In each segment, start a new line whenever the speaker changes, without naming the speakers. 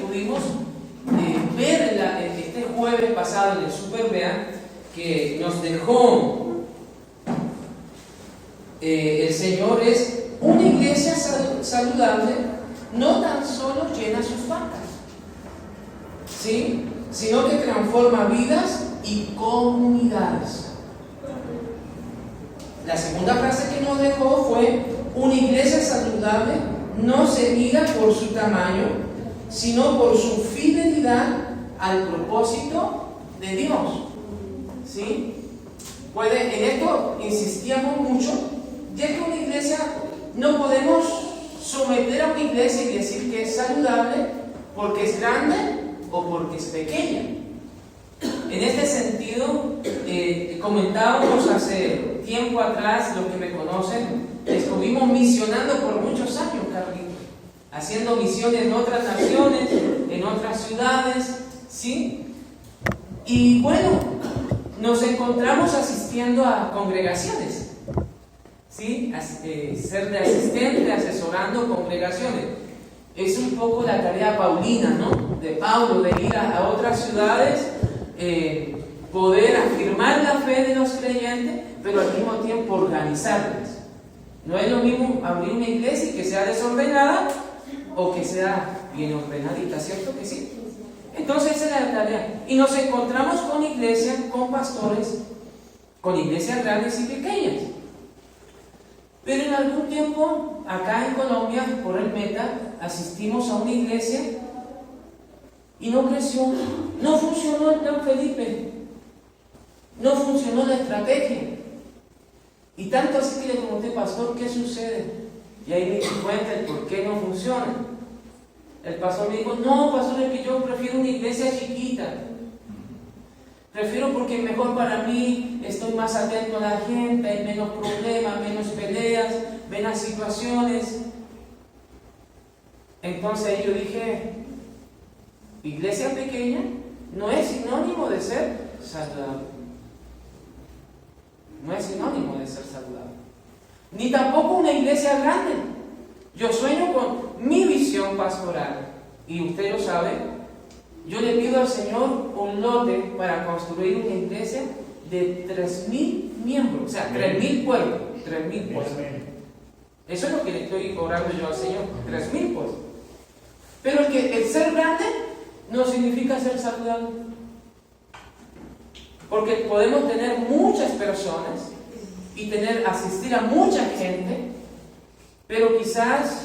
pudimos ver este jueves pasado en el Super Bea, que nos dejó el Señor, es una iglesia saludable, no tan solo llena sus bancas, ¿sí?, sino que transforma vidas y comunidades. La segunda frase que nos dejó fue: una iglesia saludable no se mira por su tamaño, sino por su fidelidad al propósito de Dios. ¿Sí? En esto insistíamos mucho, ya que una iglesia, no podemos someter a una iglesia y decir que es saludable porque es grande o porque es pequeña. En este sentido, comentábamos hace tiempo atrás, los que me conocen, estuvimos misionando por muchos años, Carlito, haciendo misiones en otras naciones, en otras ciudades, ¿sí? Y bueno, nos encontramos asistiendo a congregaciones, ¿sí? Ser de asistente, asesorando congregaciones. Es un poco la tarea paulina, ¿no?, de Paulo, de ir a otras ciudades, poder afirmar la fe de los creyentes, pero al mismo tiempo organizarlas. No es lo mismo abrir una iglesia y que sea desordenada o que sea bien ordenadita, ¿cierto que sí? Entonces esa es la tarea. Y nos encontramos con iglesias, con pastores, con iglesias grandes y pequeñas. Pero en algún tiempo, acá en Colombia, por el Meta, asistimos a una iglesia y no creció, no funcionó el plan Felipe, no funcionó la estrategia. Y tanto así que le pregunté: pastor, ¿qué sucede? Y ahí me di cuenta el por qué no funciona. El pastor me dijo: no, pastor, es que yo prefiero una iglesia chiquita. Prefiero porque es mejor para mí, estoy más atento a la gente, hay menos problemas, menos peleas, menos situaciones. Entonces yo dije: iglesia pequeña no es sinónimo de ser saludable. No es sinónimo de ser saludable. Ni tampoco una iglesia grande. Yo sueño con mi visión pastoral, y usted lo sabe. Yo le pido al Señor un lote para construir una iglesia de 3,000 miembros, o sea, 3,000 pueblos. 3,000 pueblos. Eso es lo que le estoy cobrando yo al Señor, 3,000 pueblos. Pero el ser grande no significa ser saludable. Porque podemos tener muchas personas y asistir a mucha gente, pero quizás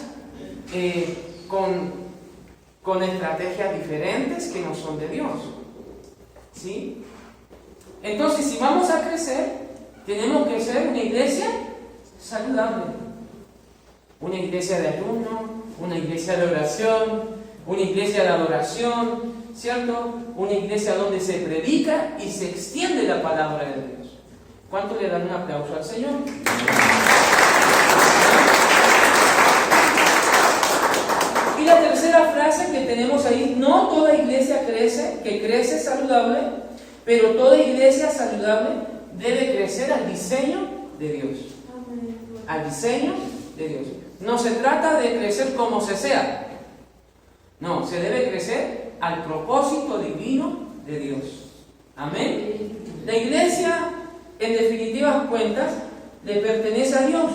con estrategias diferentes que no son de Dios. ¿Sí? Entonces, si vamos a crecer, tenemos que ser una iglesia saludable. Una iglesia de ayuno, una iglesia de oración, una iglesia de adoración, ¿cierto? Una iglesia donde se predica y se extiende la palabra de Dios. ¿Cuánto le dan un aplauso al Señor? Y la tercera frase que tenemos ahí: no toda iglesia crece saludable, pero toda iglesia saludable debe crecer al diseño de Dios. Al diseño de Dios. No se trata de crecer como se sea. No, se debe crecer al propósito divino de Dios. Amén. La iglesia, en definitivas cuentas, le pertenece a Dios.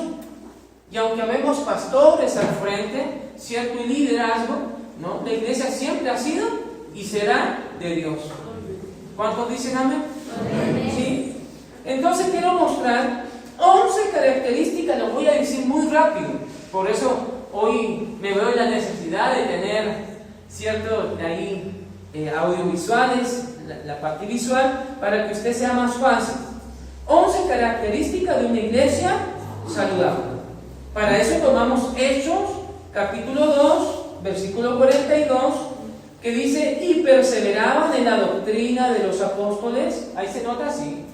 Y aunque habemos pastores al frente, cierto, y liderazgo, ¿no?, la iglesia siempre ha sido y será de Dios. ¿Cuántos dicen amén? Amén. ¿Sí? Entonces quiero mostrar 11 características, los voy a decir muy rápido. Por eso hoy me veo en la necesidad de tener, cierto, de ahí audiovisuales, la parte visual, para que usted sea más fácil. 11 características de una iglesia saludable. Para eso tomamos Hechos, capítulo 2, versículo 42, que dice: y perseveraban en la doctrina de los apóstoles. Ahí se nota así: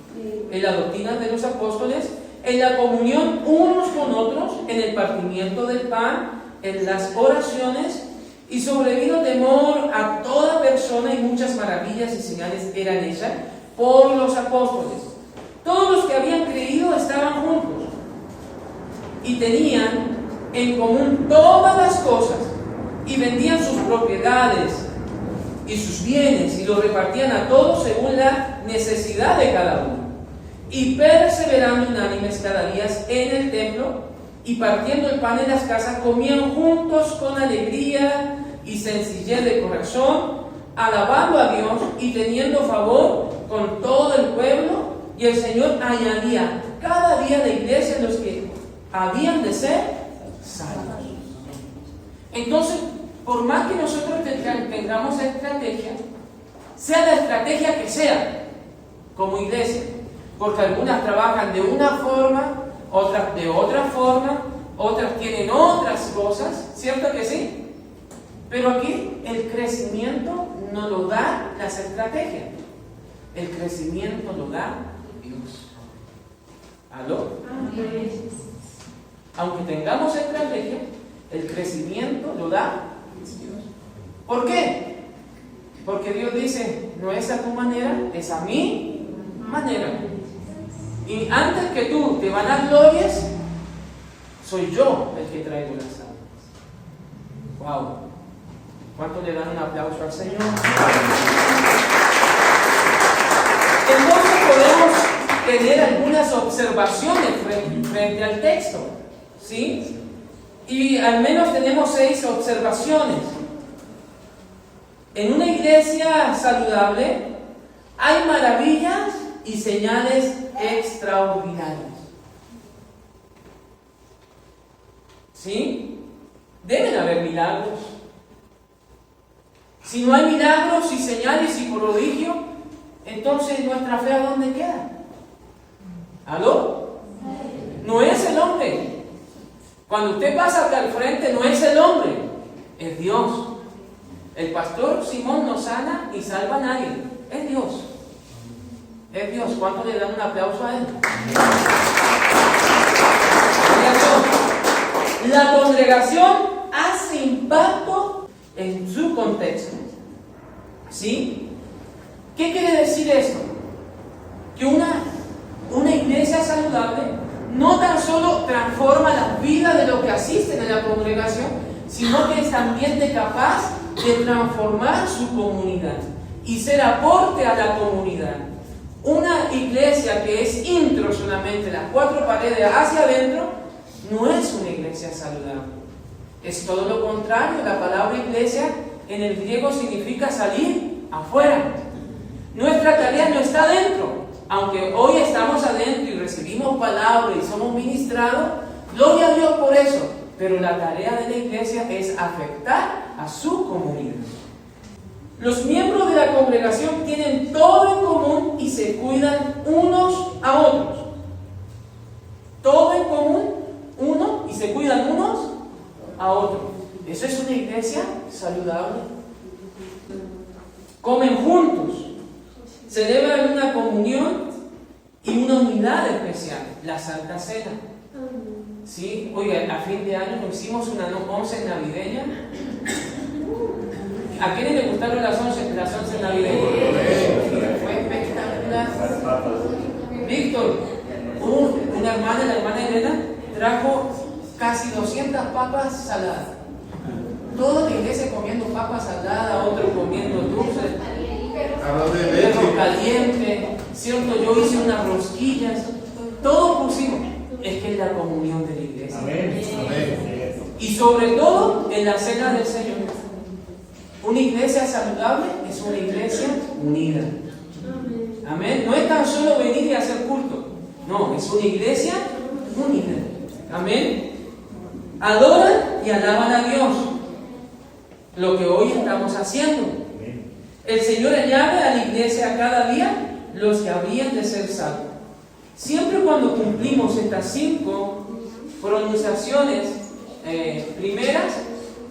en la doctrina de los apóstoles, en la comunión unos con otros, en el partimiento del pan, en las oraciones, y sobrevino temor a toda persona, y muchas maravillas y señales eran hechas por los apóstoles. Todos los que habían creído estaban juntos y tenían en común todas las cosas, y vendían sus propiedades y sus bienes, y los repartían a todos según la necesidad de cada uno. Y perseverando unánimes cada día en el templo, y partiendo el pan en las casas, comían juntos con alegría y sencillez de corazón, alabando a Dios y teniendo favor con todo el pueblo. Y el Señor añadía cada día a la iglesia los que habían de ser salvos. Entonces, por más que nosotros tengamos estrategia, sea la estrategia que sea, como iglesia, porque algunas trabajan de una forma, otras de otra forma, otras tienen otras cosas, ¿cierto que sí? Pero aquí el crecimiento no lo da las estrategias, el crecimiento lo da Dios. ¿Aló? Aunque tengamos estrategia, el crecimiento lo da Dios. ¿Por qué? Porque Dios dice, no es a tu manera, es a mi manera. Y antes que tú te van a dar glorias, soy yo el que traigo las almas. ¡Wow! ¿Cuánto le dan un aplauso al Señor? Entonces podemos tener algunas observaciones frente al texto, ¿sí? Y al menos tenemos 6 observaciones. En una iglesia saludable hay maravillas y señales extraordinarias. ¿Sí? Deben haber milagros. Si no hay milagros y señales y prodigios, entonces nuestra fe ¿a dónde queda? ¿Aló? No es el hombre. Cuando usted pasa acá al frente, no es el hombre, es Dios. El pastor Simón no sana ni salva a nadie, es Dios. Es Dios. ¿Cuánto le dan un aplauso a él? La congregación hace impacto en su contexto. ¿Sí? ¿Qué quiere decir esto? Que una iglesia saludable no tan solo transforma la vida de los que asisten a la congregación, sino que es también capaz de transformar su comunidad y ser aporte a la comunidad. Una iglesia que es intro solamente, las 4 paredes hacia adentro, no es una iglesia saludable. Es todo lo contrario. La palabra iglesia en el griego significa salir afuera. Nuestra tarea no está adentro. Aunque hoy estamos adentro y recibimos palabra y somos ministrados, gloria a Dios por eso. Pero la tarea de la iglesia es afectar a su comunidad. Los miembros de la congregación tienen todo en común y se cuidan unos a otros. Todo en común, uno, y se cuidan unos a otros. Eso es una iglesia saludable. Comen juntos, celebran una comunión y una unidad especial, la Santa Cena. ¿Sí? Oiga, a fin de año nos hicimos una once navideña. ¿A quiénes les gustaron las once navideñas? Fue espectacular. Víctor, una hermana, la hermana Elena, trajo casi 200 papas saladas. Toda la iglesia comiendo papas saladas, otros comiendo dulces, perro caliente, ¿cierto? Yo hice unas rosquillas, todo pusimos. Es que es la comunión de la iglesia. Amén. Y sobre todo en la cena del Señor. Una iglesia saludable es una iglesia unida. Amén. No es tan solo venir y hacer culto. No, es una iglesia unida. Amén. Adoran y alaban a Dios. Lo que hoy estamos haciendo. El Señor añade a la iglesia cada día los que habrían de ser salvos. Siempre cuando cumplimos estas 5 pronunciaciones primeras,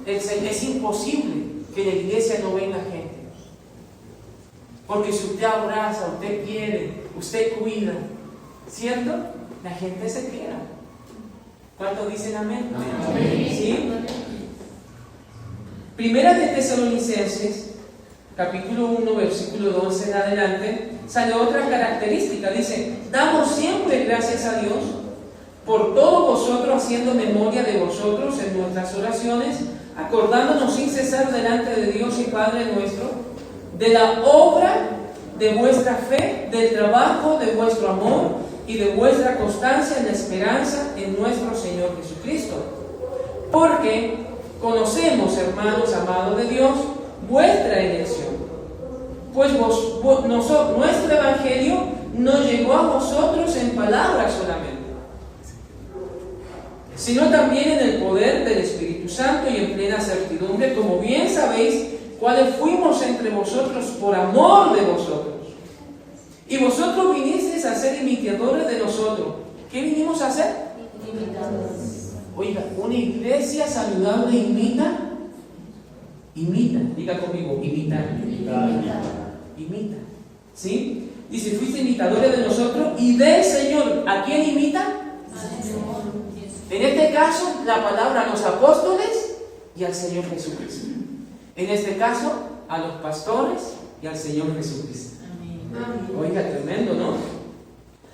es imposible que la iglesia no venga gente. Porque si usted abraza, usted quiere, usted cuida, ¿cierto? La gente se queda. ¿Cuántos dicen amén? Amén. ¿Sí? Primera de Tesalonicenses, capítulo 1, versículo 12 en adelante, sale otra característica. Dice, damos siempre gracias a Dios por todos vosotros, haciendo memoria de vosotros en nuestras oraciones, acordándonos sin cesar delante de Dios y Padre nuestro, de la obra de vuestra fe, del trabajo de vuestro amor y de vuestra constancia en la esperanza en nuestro Señor Jesucristo. Porque conocemos, hermanos amados de Dios, vuestra elección. Pues nuestro evangelio no llegó a vosotros en palabras solamente, sino también en el poder del Espíritu Santo y en plena certidumbre, como bien sabéis, cuáles fuimos entre vosotros por amor de vosotros. Y vosotros vinisteis a ser imitadores de nosotros. ¿Qué vinimos a hacer? Imitadores. Oiga, una iglesia saludable imita. Diga conmigo, imitar. Imita. ¿Sí? Dice, fuiste imitadores de nosotros y del Señor. ¿A quién imita? Al Señor. En este caso, la palabra a los apóstoles y al Señor Jesucristo. En este caso, a los pastores y al Señor Jesucristo. Amén. Oiga, tremendo, ¿no?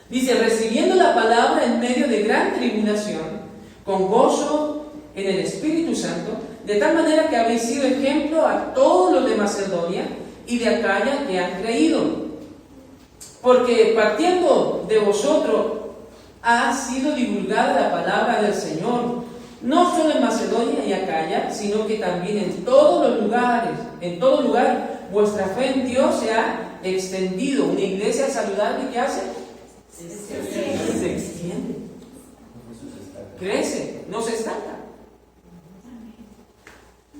Dice, recibiendo la palabra en medio de gran tribulación, con gozo en el Espíritu Santo, de tal manera que habéis sido ejemplo a todos los de Macedonia y de Acaya que han creído. Porque partiendo de vosotros ha sido divulgada la palabra del Señor, no solo en Macedonia y Acaya, sino que también en todos los lugares, en todo lugar, vuestra fe en Dios se ha extendido. Una iglesia saludable, ¿qué hace? Se extiende. Crece, no se estanca.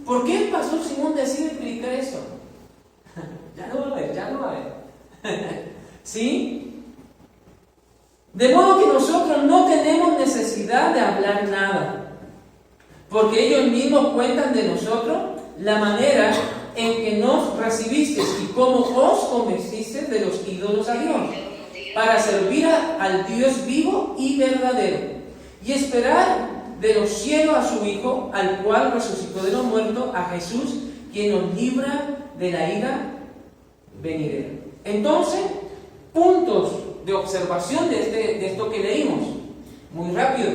¿Por qué el pastor Simón decide explicar esto? Ya lo va a ver. ¿Sí? De modo que nosotros no tenemos necesidad de hablar nada, porque ellos mismos cuentan de nosotros la manera en que nos recibisteis y cómo os convencisteis de los ídolos a Dios, para servir al Dios vivo y verdadero, y esperar de los cielos a su Hijo, al cual resucitó de los muertos, a Jesús, quien nos libra de la ira venidera. Entonces, puntos de observación de esto que leímos. Muy rápido.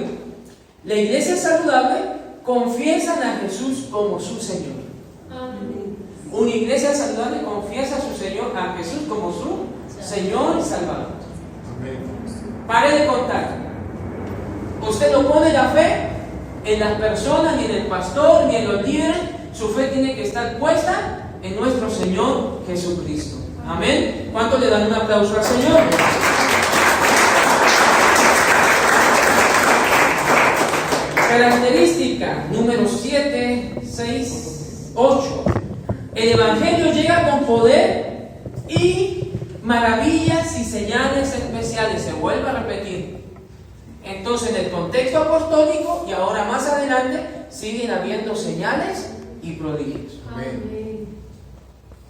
La iglesia saludable confiesa a Jesús como su Señor. Amén. Una iglesia saludable confiesa a su Señor, a Jesús como su Señor y Salvador. Amén. Pare de contar. Usted no pone la fe en las personas, ni en el pastor, ni en los líderes. Su fe tiene que estar puesta en nuestro Señor Jesucristo. Amén. ¿Cuánto le dan un aplauso al Señor? Característica número 7, 6, 8. El Evangelio llega con poder y maravillas y señales especiales. Se vuelve a repetir. Entonces, en el contexto apostólico y ahora más adelante, siguen habiendo señales y prodigios. Amén.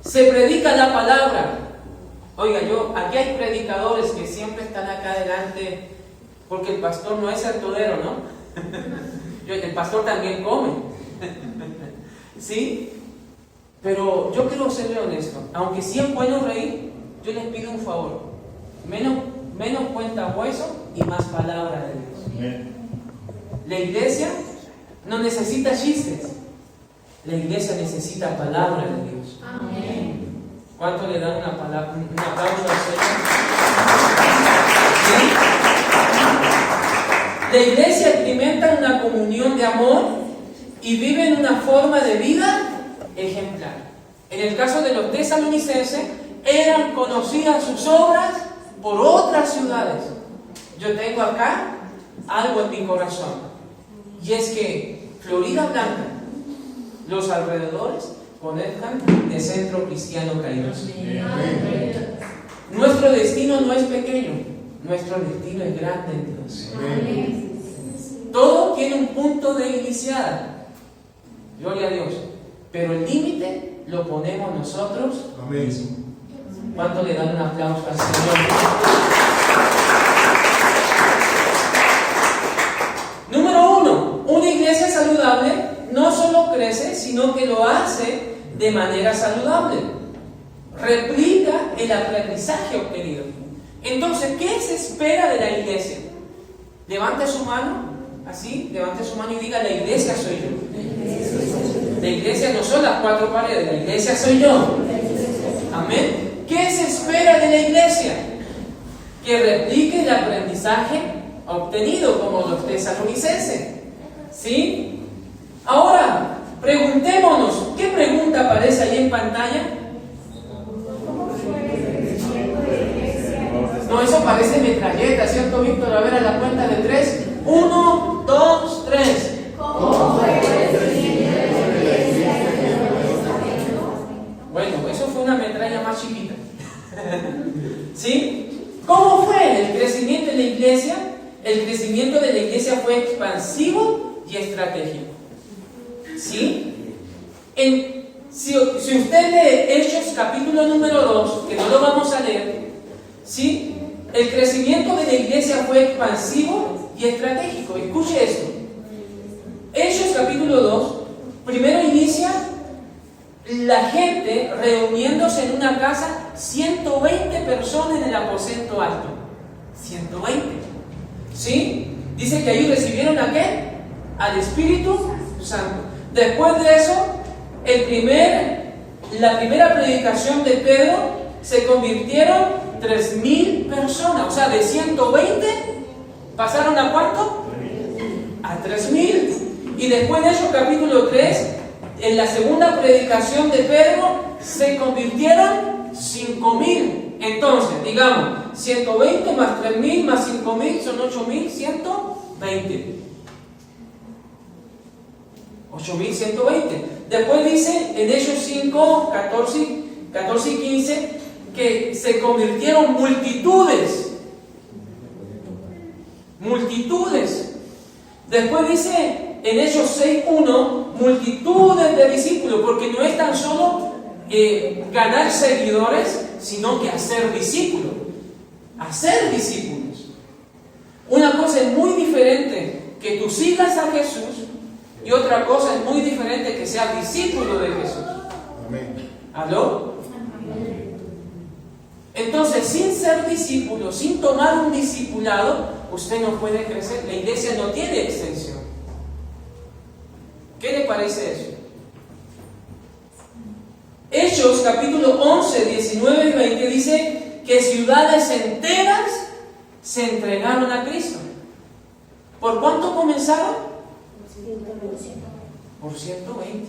Se predica la palabra. Oiga, aquí hay predicadores que siempre están acá adelante, porque el pastor no es el todero, ¿no? El pastor también come. ¿Sí? Pero yo quiero serle honesto. Aunque sí es bueno reír, yo les pido un favor. Menos cuenta hueso y más palabra de Dios. Amén. La iglesia no necesita chistes. La iglesia necesita palabra de Dios. Amén. ¿Cuánto le dan un aplauso al Señor? ¿Sí? La iglesia experimenta una comunión de amor y vive en una forma de vida ejemplar. En el caso de los tesalonicenses, eran conocidas sus obras por otras ciudades. Yo tengo acá algo en mi corazón, y es que Florida Blanca, los alrededores, conectan de centro cristiano caídos. Nuestro destino no es pequeño, nuestro destino es grande en Dios. Amén. Todo tiene un punto de iniciada, gloria a Dios, pero el límite lo ponemos nosotros. Amén. ¿Cuánto le dan un aplauso al Señor? Número 1, una iglesia saludable no solo crece, sino que lo hace de manera saludable. Replica el aprendizaje obtenido. Entonces, ¿qué se espera de la iglesia? Levante su mano, así, levante su mano y diga: la iglesia soy yo. La iglesia no son las cuatro paredes, la iglesia soy yo. Amén. ¿Qué se espera de la iglesia? Que replique el aprendizaje obtenido como los tesalonicenses. ¿Sí? Ahora, preguntémonos, ¿qué pregunta aparece ahí en pantalla? No, eso parece metralleta, ¿cierto, Víctor? A ver, a la cuenta de 3. 1, 2, 3. Bueno, eso fue una metralla más chiquita. ¿Sí? ¿Cómo fue el crecimiento de la iglesia? El crecimiento de la iglesia fue expansivo y estratégico. ¿Sí? Si usted lee Hechos capítulo número 2, que no lo vamos a leer, ¿sí? El crecimiento de la iglesia fue expansivo y estratégico. Escuche esto. Hechos capítulo 2, primero inicia la gente reuniéndose en una casa, 120 personas en el aposento alto. 120. ¿Sí? Dice que ahí recibieron ¿a qué? Al Espíritu Santo. Después de eso, la primera predicación de Pedro, se convirtieron 3.000 personas. O sea, de 120 pasaron ¿a cuánto? A 3.000. Y después de eso, capítulo 3, en la segunda predicación de Pedro, se convirtieron 5.000. Entonces, digamos, 120 más 3.000 más 5.000 son 8.120. 8.120. Después dice en Hechos 5, 14 y 15 que se convirtieron multitudes. Multitudes. Después dice en Hechos 6.1 multitudes de discípulos, porque no es tan solo ganar seguidores, sino que hacer discípulos. Hacer discípulos. Una cosa es muy diferente que tú sigas a Jesús, y otra cosa es muy diferente que seas discípulo de Jesús.
Amén.
¿Aló? Entonces, sin ser discípulo, sin tomar un discipulado, usted no puede crecer. La iglesia no tiene extensión. ¿Qué le parece eso? Hechos capítulo 11, 19 y 20 dice que ciudades enteras se entregaron a Cristo. ¿Por cuánto comenzaron? Por 120.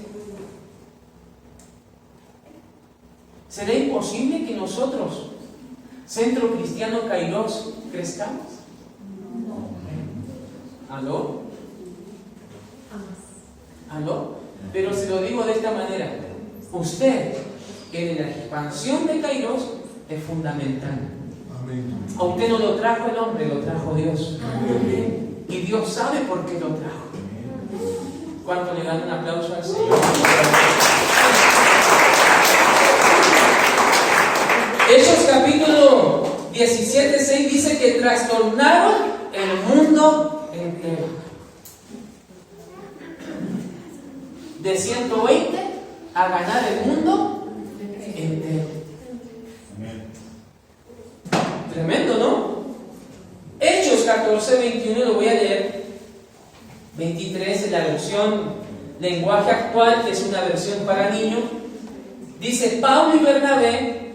¿Será imposible que nosotros, Centro Cristiano Kairos, crezcamos? ¿Aló? ¿Aló? Pero se lo digo de esta manera. Usted, en la expansión de Kairos, es fundamental.
Amén.
A usted no lo trajo el hombre, lo trajo Dios.
Amén.
Y Dios sabe por qué lo trajo. ¿Cuánto le dan un aplauso al Señor? Hechos capítulo 17:6 dice que trastornaron el mundo entero. De 120 a ganar el mundo entero. Tremendo, ¿no? Hechos 14:21, lo voy a leer. 23 en la versión lenguaje actual, que es una versión para niños. Dice: Pablo y Bernabé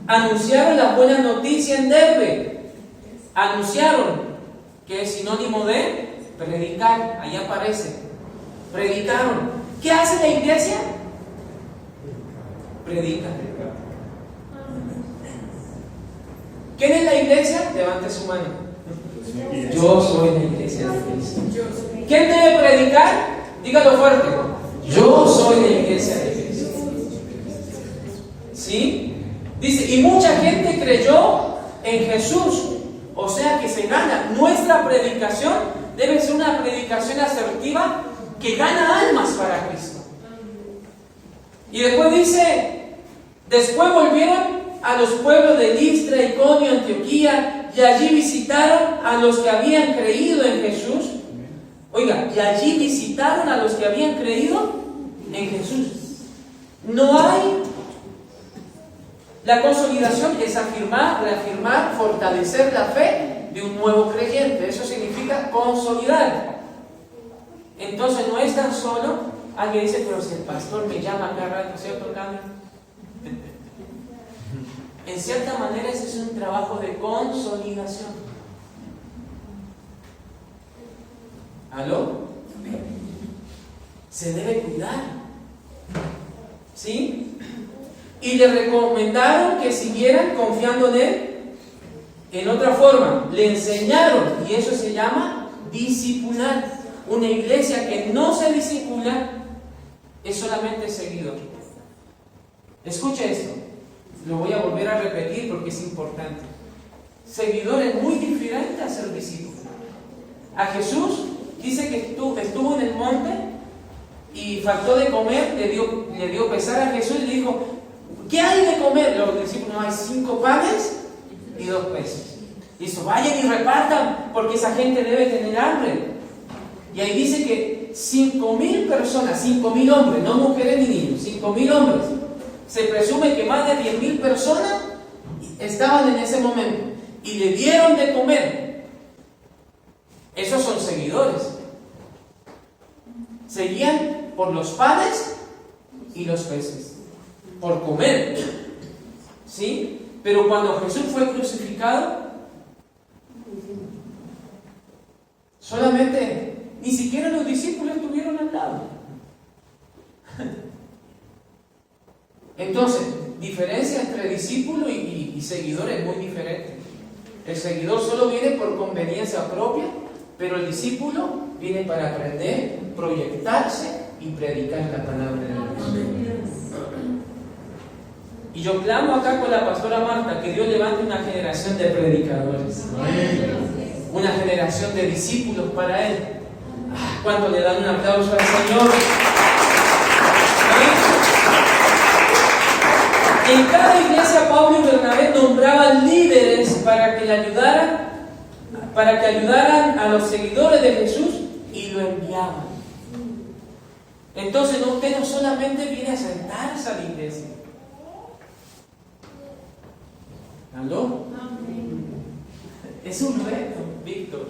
anunciaron la buena noticia en Derbe. Anunciaron, que es sinónimo de predicar. Ahí aparece. Predicaron. ¿Qué hace la iglesia? Predica. ¿Quién es la iglesia? Levante su mano. Yo soy la iglesia de Cristo. ¿Quién debe predicar? Dígalo fuerte. Yo soy la iglesia de Cristo. ¿Sí? Dice, y mucha gente creyó en Jesús. O sea que se gana. Nuestra predicación debe ser una predicación asertiva que gana almas para Cristo. Y después dice, después volvieron a los pueblos de Listra, Iconio, Antioquía, y allí visitaron a los que habían creído en Jesús. Oiga, y allí visitaron a los que habían creído en Jesús. No hay... La consolidación es afirmar, reafirmar, fortalecer la fe de un nuevo creyente. Eso significa consolidar. Entonces no es tan solo, alguien dice, pero si el pastor me llama acá, ¿cierto, Carmen? En cierta manera ese es un trabajo de consolidación. ¿Aló? Se debe cuidar. ¿Sí? Y le recomendaron que siguieran confiando en él. En otra forma, le enseñaron, y eso se llama discipular. Una iglesia que no se discipula es solamente seguidor. Escuche esto, lo voy a volver a repetir porque es importante. Seguidor es muy diferente a ser discípulo. A Jesús dice que estuvo en el monte y faltó de comer, le dio pesar a Jesús y le dijo: ¿qué hay de comer? Los discípulos: no, hay 5 panes y 2 peces. Dice: vayan y repartan porque esa gente debe tener hambre. Y ahí dice que 5.000 personas, 5.000 hombres, no mujeres ni niños, 5.000 hombres. Se presume que más de 10.000 personas estaban en ese momento y le dieron de comer. Esos son seguidores. Seguían por los panes y los peces, por comer. ¿Sí? Pero cuando Jesús fue crucificado, solamente, ni siquiera los discípulos estuvieron al lado. Entonces, diferencia entre discípulo y seguidor es muy diferente. El seguidor solo viene por conveniencia propia, pero el discípulo viene para aprender, proyectarse y predicar la palabra de Dios. Y yo clamo acá con la pastora Marta que Dios levante una generación de predicadores. Una generación de discípulos para Él. ¿Cuánto le dan un aplauso al Señor? En cada iglesia Pablo y Bernabé nombraban líderes para que ayudaran a los seguidores de Jesús y lo enviaban. Entonces usted no solamente viene a sentarse a la iglesia. ¿Aló? Es un reto, Víctor.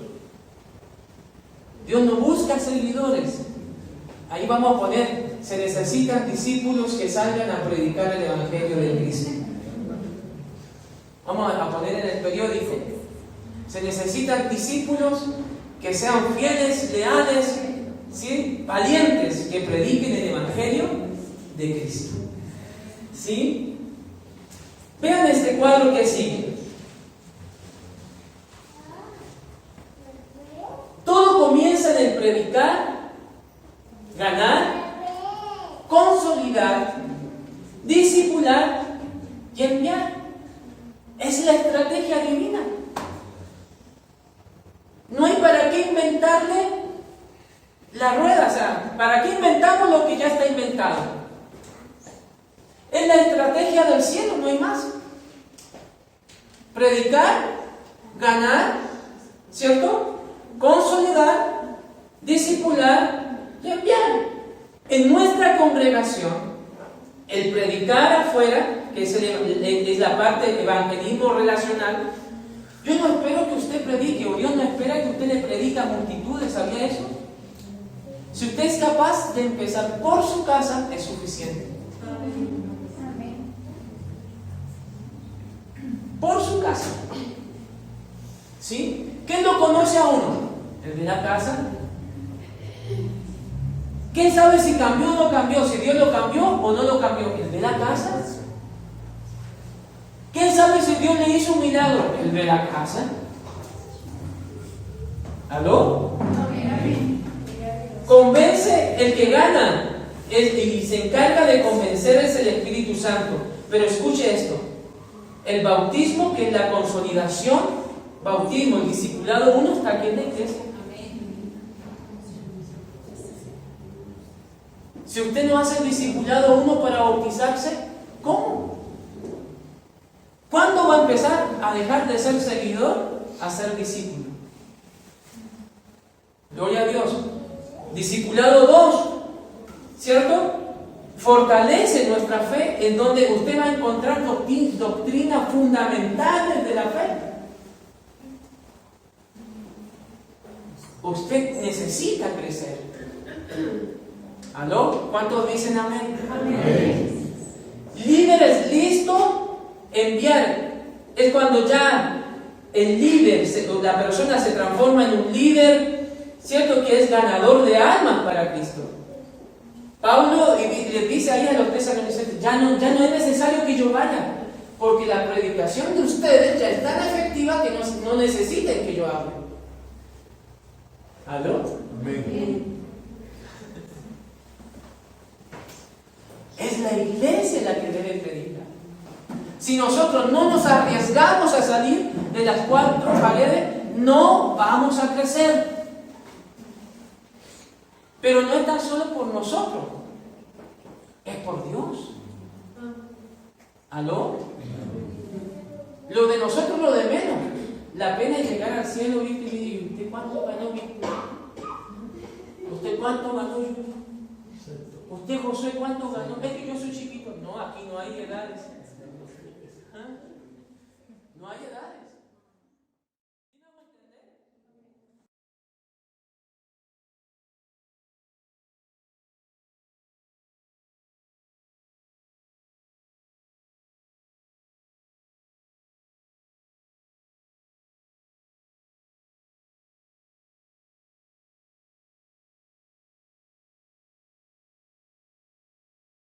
Dios no busca seguidores. Ahí vamos a poner: se necesitan discípulos que salgan a predicar el Evangelio de Cristo. Vamos a poner en el periódico: se necesitan discípulos que sean fieles, leales, ¿sí?, valientes, que prediquen el Evangelio de Cristo. ¿Sí? Vean este cuadro que sigue. Todo comienza en el predicar, ganar, consolidar, discipular y enviar. Es la estrategia divina. No hay para qué inventarle la rueda. O sea, ¿para qué inventamos lo que ya está inventado? Es la estrategia del cielo, no hay más. Predicar, ganar, ¿cierto?, consolidar, discipular y enviar. En nuestra congregación, el predicar afuera, que es la parte de evangelismo relacional, yo no espero que usted predique, o Dios no espera que usted le predique a multitudes. ¿Sabía eso? Si usted es capaz de empezar por su casa, es suficiente. Por su casa. ¿Sí? ¿Quién lo conoce a uno? El de la casa. ¿Quién sabe si cambió o no cambió? Si Dios lo cambió o no lo cambió. El de la casa. ¿Quién sabe si Dios le hizo un milagro? El de la casa. ¿Aló? Convence el que gana y se encarga de convencer es el Espíritu Santo. Pero escuche esto: el bautismo, que es la consolidación, bautismo, el discipulado, uno está aquí en la iglesia. Si usted no hace el discipulado uno para bautizarse, ¿cómo? ¿Cuándo va a empezar a dejar de ser seguidor a ser discípulo? Gloria a Dios. Discipulado 2, ¿cierto? Fortalece nuestra fe, en donde usted va a encontrar doctrinas fundamentales de la fe. Usted necesita crecer. ¿Aló? ¿Cuántos dicen amén? Amén. Líderes listos enviar es cuando ya el líder, la persona se transforma en un líder, cierto, que es ganador de almas para Cristo. Pablo le dice ahí a los tesalonicenses, ya no es necesario que yo vaya, porque la predicación de ustedes ya es tan efectiva que no necesiten que yo hable. ¿Aló?
Amén.
Es la iglesia la que debe predicar. Si nosotros no nos arriesgamos a salir de las 4 paredes, no vamos a crecer. Pero no es tan solo por nosotros, es por Dios. ¿Aló? Lo de nosotros, lo de menos. La pena es llegar al cielo, ¿viste? Y ¿usted cuánto ganó, viste? ¿Usted cuánto ganó? ¿Usted, José, cuánto ganó? Es que yo soy chiquito. No, aquí no hay edades. ¿Ah? No hay edades.